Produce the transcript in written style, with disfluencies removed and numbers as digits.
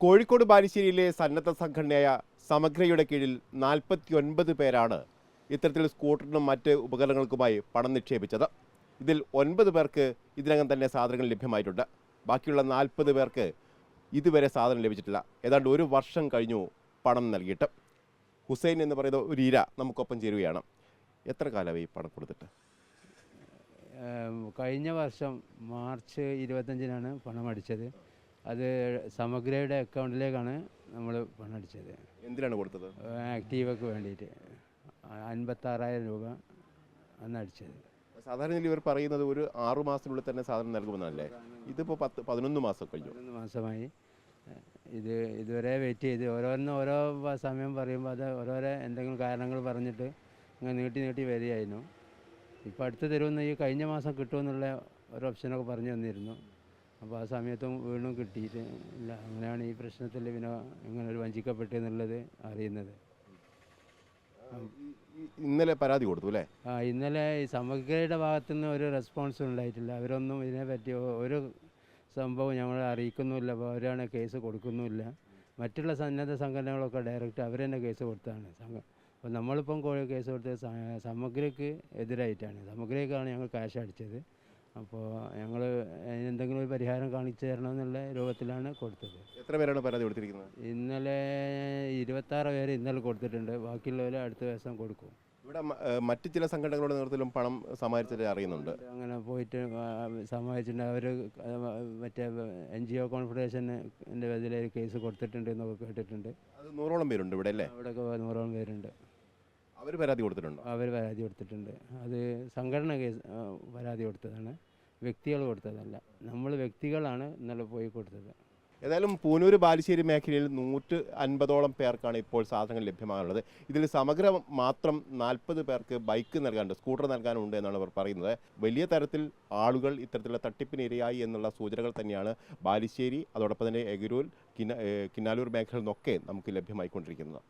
കോഴിക്കോട് ബാലുശ്ശേരിയിലെ സന്നദ്ധ സംഘടനയായ സമഗ്രയുടെ കീഴിൽ 49 പേരാണ് ഇത്തരത്തിൽ സ്കൂട്ടറിനും മറ്റ് ഉപകരണങ്ങൾക്കുമായി പണം നിക്ഷേപിച്ചത്. ഇതിൽ 9 പേർക്ക് ഇതിനകം തന്നെ സാധനങ്ങൾ ലഭ്യമായിട്ടുണ്ട്. ബാക്കിയുള്ള 40 പേർക്ക് ഇതുവരെ സാധനം ലഭിച്ചിട്ടില്ല. ഏതാണ്ട് ഒരു വർഷം കഴിഞ്ഞു പണം നൽകിയിട്ട്. ഹുസൈൻ എന്ന് പറയുന്ന ഒരു ഇര നമുക്കൊപ്പം ചേരുകയാണ്. എത്ര കാലമായി പണം കൊടുത്തിട്ട്? കഴിഞ്ഞ വർഷം മാർച്ച് 25-നാണ് പണം അടിച്ചത്. അത് സമഗ്രയുടെ അക്കൗണ്ടിലേക്കാണ് നമ്മൾ പണം അടിച്ചത്. എന്തിനാണ് കൊടുത്തത്? ആക്റ്റീവക്ക് വേണ്ടിയിട്ട് 56,000 രൂപ അന്ന് അടിച്ചത്. സാധാരണ ഇവർ പറയുന്നത് ഒരു 6 മാസത്തിനുള്ളിൽ തന്നെ സാധനം നൽകുമെന്നല്ലേ? ഇതിപ്പോൾ 11 മാസം കഴിഞ്ഞു. 11 മാസമായി. ഇതുവരെ വെയിറ്റ് ചെയ്ത് ഓരോ സമയം പറയുമ്പോൾ അത് ഓരോരോ എന്തെങ്കിലും കാരണങ്ങൾ പറഞ്ഞിട്ട് ഇങ്ങനെ നീട്ടി വരികയായിരുന്നു. ഇപ്പോൾ അടുത്ത് തരുമെന്ന് ഈ കഴിഞ്ഞ മാസം കിട്ടുമെന്നുള്ള ഒരു ഓപ്ഷനൊക്കെ പറഞ്ഞു തന്നിരുന്നു. അപ്പോൾ ആ സമയത്തും വീണ്ടും കിട്ടിയിട്ട് ഇല്ല. അങ്ങനെയാണ് ഈ പ്രശ്നത്തിൽ പിന്നെ ഇങ്ങനെ ഒരു വഞ്ചിക്കപ്പെട്ടെന്നുള്ളത് അറിയുന്നത്. ഇന്നലെ പരാതി കൊടുത്തു അല്ലേ? ഇന്നലെ ഈ സമഗ്രയുടെ ഭാഗത്തുനിന്ന് ഒരു റെസ്പോൺസ് ഉണ്ടായിട്ടില്ല. അവരൊന്നും ഇതിനെപ്പറ്റി ഒരു സംഭവം ഞങ്ങളെ അറിയിക്കുന്നുമില്ല. അപ്പോൾ അവരാണ് കേസ് കൊടുക്കുന്നുമില്ല. മറ്റുള്ള സന്നദ്ധ സംഘടനകളൊക്കെ ഡയറക്റ്റ് അവർ തന്നെ കേസ് കൊടുത്താണ്. അപ്പോൾ നമ്മളിപ്പം കേസ് കൊടുത്തത് സമഗ്രയ്ക്ക് എതിരായിട്ടാണ്. സമഗ്രയ്ക്കാണ് ഞങ്ങൾ ക്യാഷ് അടിച്ചത്. അപ്പോൾ ഞങ്ങൾ അതിനെന്തെങ്കിലും ഒരു പരിഹാരം കാണിച്ചു തരണമെന്നുള്ള രൂപത്തിലാണ് കൊടുത്തത്. എത്ര പേരാണ് പരാതി കൊടുത്തിരിക്കുന്നത്? ഇന്നലെ 26 പേര് ഇന്നലെ കൊടുത്തിട്ടുണ്ട്. ബാക്കിയുള്ളവർ അടുത്ത ദിവസം കൊടുക്കും. ഇവിടെ മറ്റ് ചില സംഘടനകളുടെ നേതൃത്വത്തിലും പണം സമാഹരിച്ചത് അറിയുന്നുണ്ട്. അങ്ങനെ പോയിട്ട് സമാഹരിച്ചിട്ടുണ്ട്. അവർ മറ്റേ NGO കോൺഫെഡറേഷൻ്റെ ഇതിൽ കേസ് കൊടുത്തിട്ടുണ്ട് എന്നൊക്കെ കേട്ടിട്ടുണ്ട്. അത് 100ഓളം പേരുണ്ട് ഇവിടെ അല്ലേ? അവിടെയൊക്കെ 100ഓളം പേരുണ്ട്. അവർ പരാതി കൊടുത്തിട്ടുണ്ടോ? അവർ പരാതി കൊടുത്തിട്ടുണ്ട്. അത് സംഘടന കേസ് പരാതി കൊടുത്തതാണ്, വ്യക്തികൾ കൊടുത്തതല്ല. നമ്മൾ വ്യക്തികളാണ് ഇന്നലെ പോയി കൊടുത്തത്. ഏതായാലും പൂനൂർ ബാലുശ്ശേരി മേഖലയിൽ 150ഓളം പേർക്കാണ് ഇപ്പോൾ സാധനങ്ങൾ ലഭ്യമാകുന്നത്. ഇതിൽ സമഗ്ര മാത്രം 40 പേർക്ക് ബൈക്ക് നൽകാനുണ്ട്, സ്കൂട്ടർ നൽകാനുണ്ട് എന്നാണ് അവർ പറയുന്നത്. വലിയ തരത്തിൽ ആളുകൾ ഇത്തരത്തിലുള്ള തട്ടിപ്പിന് ഇരയായി എന്നുള്ള സൂചനകൾ തന്നെയാണ് ബാലുശ്ശേരി, അതോടൊപ്പം തന്നെ എഗരൂർ, കിന്നാലൂർ മേഖലയിൽ നിന്നൊക്കെ നമുക്ക് ലഭ്യമായിക്കൊണ്ടിരിക്കുന്നത്.